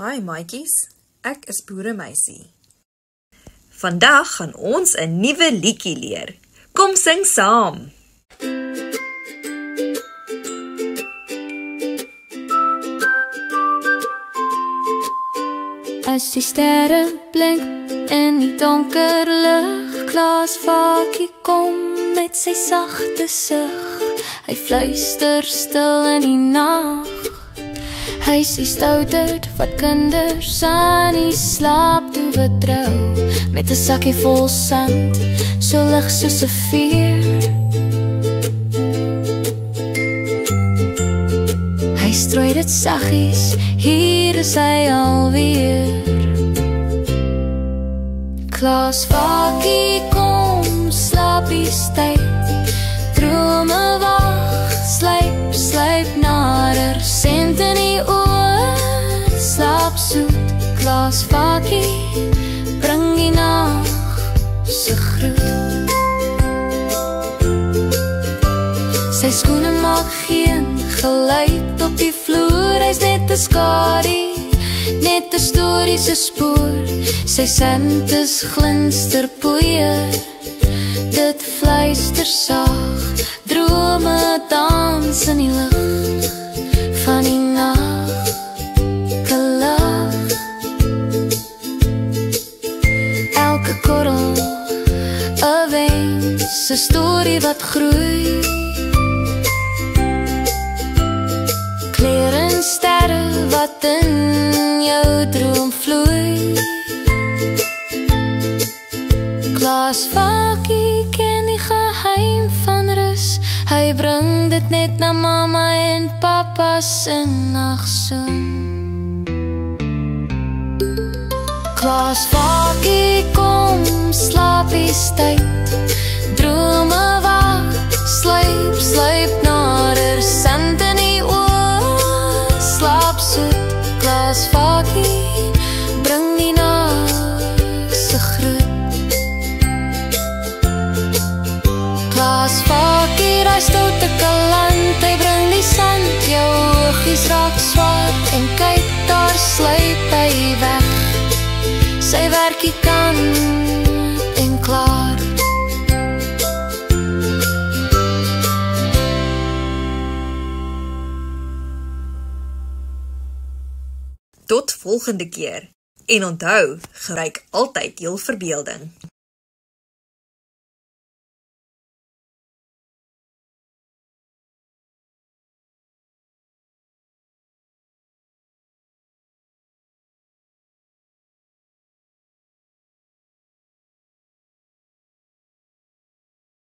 Hi maatjies, ek is Boeremeisie. Vandag gaan ons 'n nuwe liedjie leer. Kom sing saam. As die sterre blink in die donker lig, Klaasvakie kom met sy sagte sug. Hy fluister stil in die nag. Hy is die stouterd wat kinders aan die slaap toe vertrou, met 'n sakkie vol sand, so lig soos 'n veer. Hy strooi dit saggies, hier is hy alweer. Klaasvakie kom, slaapies tyd, drome wag, sluip nader, sent in die oor, slaap soet. Klaasvakie, bring die nag se groet. Sy skoene maak geen geluid op die vloer, hy's net 'n skadu, net 'n storie se spoor. Sy sand is glinsterpoeier, dit fluister sag, drome dans in die lig van die nag gelag. Elke korrel 'n wens, 'n storie wat groei. Kleur en sterre wat in jou droom vloei. Klaasvakie ken die geheim van rus, hy bring dit net na mamma en papa se nagsoen. Klaasvakie kom, slaapies tyd, drome wag, sluip nader, sand in die oor, slaap soet. Klaasvakie, bring die nag se groet. Klaasvakie, daai stoute kaland, hy bring die sand, jou oogies raak swart, en kyk, daar sluip hy weg. Sy werkie kan en klaar. Tot volgende keer. En onthou, gebruik altyd jou verbeelding.